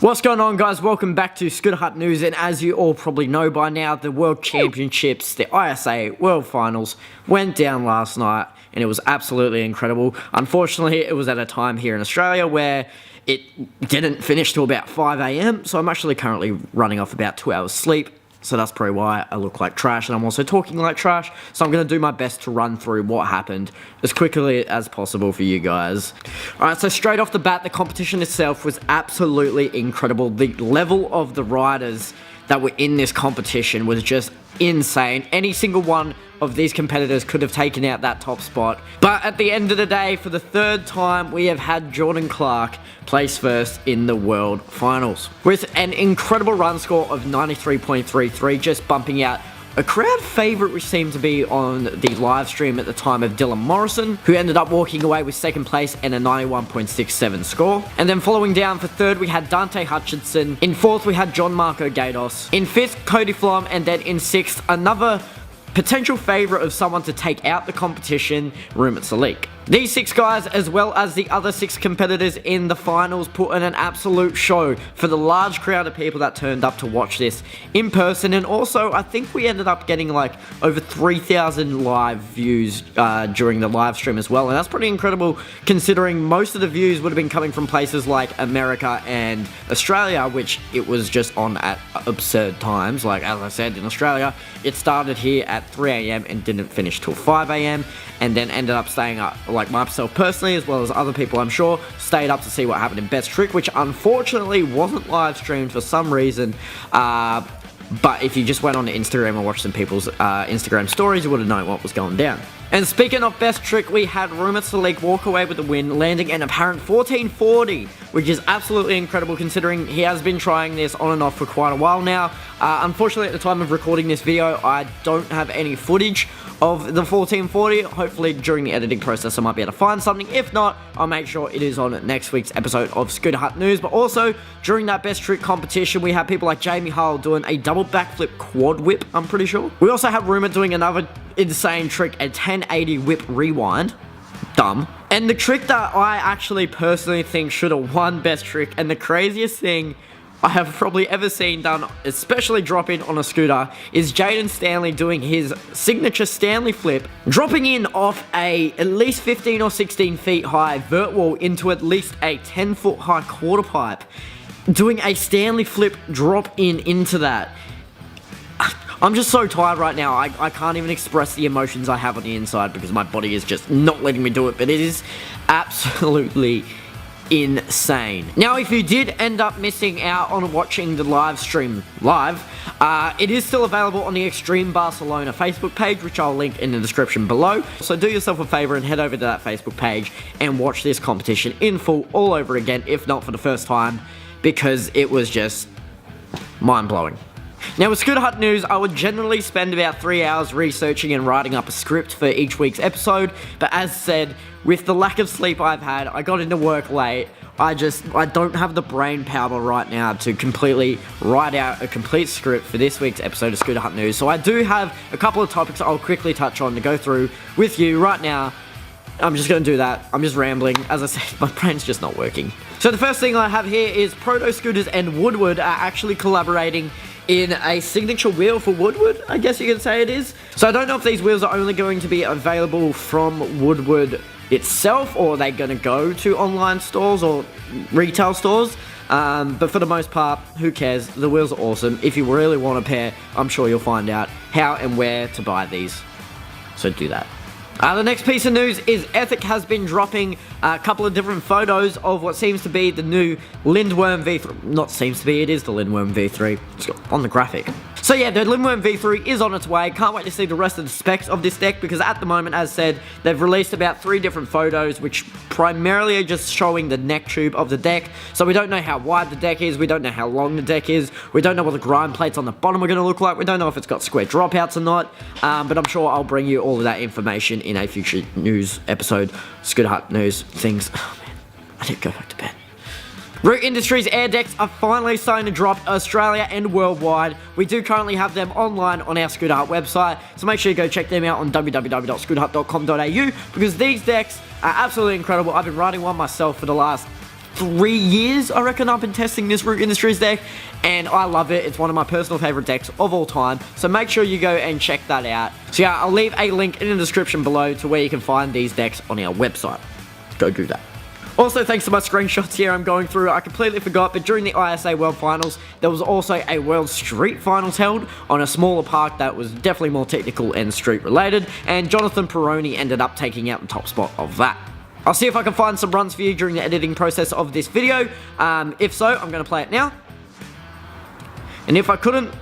What's going on, guys? Welcome back to Scooter Hut News, and as you all probably know by now, the World Championships, the ISA World Finals, went down last night, and it was absolutely incredible. Unfortunately, it was at a time here in Australia where it didn't finish till about 5 AM, so I'm actually currently running off about 2 hours sleep. So that's probably why I look like trash, and I'm also talking like trash. So I'm going to do my best to run through what happened as quickly as possible for you guys. Alright, so straight off the bat, the competition itself was absolutely incredible. The level of the riders that were in this competition was just insane. Any single one of these competitors could have taken out that top spot. But at the end of the day, for the third time, we have had Jordan Clark place first in the World Finals with an incredible run score of 93.33, just bumping out a crowd favourite, which seemed to be on the live stream at the time, of Dylan Morrison, who ended up walking away with second place and a 91.67 score. And then following down for third, we had Dante Hutchinson. In fourth, we had John Marco Gatos. In fifth, Cody Flom. And then in sixth, another potential favourite of someone to take out the competition, Rumit Salik. These 6 guys, as well as the other 6 competitors in the finals, put in an absolute show for the large crowd of people that turned up to watch this in person. And also, I think we ended up getting like over 3,000 live views during the live stream as well. And that's pretty incredible, considering most of the views would have been coming from places like America and Australia, which it was just on at absurd times. Like, as I said, in Australia, it started here at 3 AM and didn't finish till 5 AM, and then ended up staying up, like myself personally, as well as other people I'm sure, stayed up to see what happened in Best Trick, which unfortunately wasn't live streamed for some reason. But if you just went on to Instagram and watched some people's Instagram stories, you would have known what was going down. And speaking of Best Trick, we had Rumit Salik walk away with the win, landing an apparent 1440, which is absolutely incredible considering he has been trying this on and off for quite a while now. Unfortunately, at the time of recording this video, I don't have any footage of the 1440. Hopefully, during the editing process, I might be able to find something. If not, I'll make sure it is on next week's episode of Scooter Hut News. But also, during that Best Trick competition, we had people like Jamie Hull doing a double backflip quad whip, I'm pretty sure. We also had Rumit doing another insane trick, a 1080 whip rewind. Dumb. And the trick that I actually personally think should have won Best Trick, and the craziest thing I have probably ever seen done, especially dropping on a scooter, is Jaden Stanley doing his signature Stanley flip, dropping in off a at least 15 or 16 feet high vert wall into at least a 10-foot high quarter pipe, doing a Stanley flip drop in into that. I'm just so tired right now, I can't even express the emotions I have on the inside because my body is just not letting me do it, but it is absolutely insane. Now, if you did end up missing out on watching the live stream live, it is still available on the Extreme Barcelona Facebook page, which I'll link in the description below. So do yourself a favor and head over to that Facebook page and watch this competition in full all over again, if not for the first time, because it was just mind-blowing. Now, with Scooter Hut News, I would generally spend about 3 hours researching and writing up a script for each week's episode, but as said, with the lack of sleep I've had, I got into work late. I don't have the brain power right now to completely write out a complete script for this week's episode of Scooter Hut News. So I do have a couple of topics I'll quickly touch on to go through with you right now. I'm just going to do that. I'm just rambling. As I said, my brain's just not working. So the first thing I have here is Proto Scooters and Woodward are actually collaborating in a signature wheel for Woodward, I guess you can say it is. So I don't know if these wheels are only going to be available from Woodward itself, or are they going to go to online stores or retail stores. But for the most part, who cares? The wheels are awesome. If you really want a pair, I'm sure you'll find out how and where to buy these. So do that. The next piece of news is Ethic has been dropping a couple of different photos of what seems to be the new Lindworm V3. Not seems to be, it is the Lindworm V3. It's got on the graphic. So yeah, the Lindworm V3 is on its way. Can't wait to see the rest of the specs of this deck, because at the moment, as said, they've released about 3 different photos, which primarily are just showing the neck tube of the deck. So we don't know how wide the deck is, we don't know how long the deck is, we don't know what the grind plates on the bottom are going to look like, we don't know if it's got square dropouts or not, but I'm sure I'll bring you all of that information in a future news episode. Scooter Hut News things. Oh man, I need to go back to bed. Root Industries air decks are finally starting to drop Australia and worldwide. We do currently have them online on our Scooter Hut website, so make sure you go check them out on www.scooterhut.com.au, because these decks are absolutely incredible. I've been riding one myself for the last 3 years, I reckon I've been testing this Root Industries deck, and I love it. It's one of my personal favorite decks of all time, so make sure you go and check that out. So yeah, I'll leave a link in the description below to where you can find these decks on our website. Go do that. Also, thanks to my screenshots here I'm going through, I completely forgot, but during the ISA World Finals, there was also a World Street Finals held on a smaller park that was definitely more technical and street related, and Jonathan Peroni ended up taking out the top spot of that. I'll see if I can find some runs for you during the editing process of this video. If so, I'm going to play it now. And if I couldn't,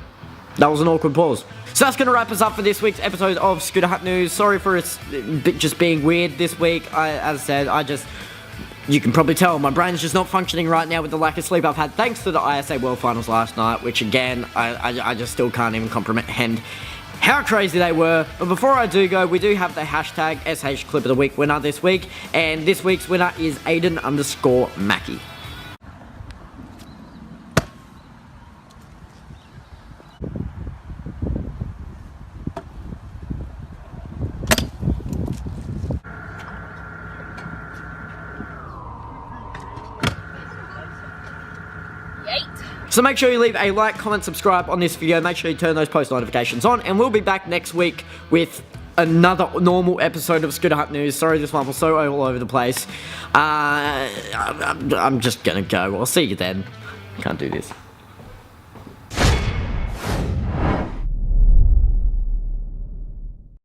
that was an awkward pause. So that's going to wrap us up for this week's episode of Scooter Hut News. Sorry for it just being weird this week. As I said, you can probably tell my brain's just not functioning right now with the lack of sleep I've had thanks to the ISA World Finals last night, which again, I just still can't even comprehend how crazy they were. But before I do go, we do have the hashtag SH Clip of the Week winner this week, and this week's winner is Aiden_Mackie. So make sure you leave a like, comment, subscribe on this video. Make sure you turn those post notifications on. And we'll be back next week with another normal episode of Scooter Hut News. Sorry this one was so all over the place. I'm just gonna go. I'll see you then. Can't do this.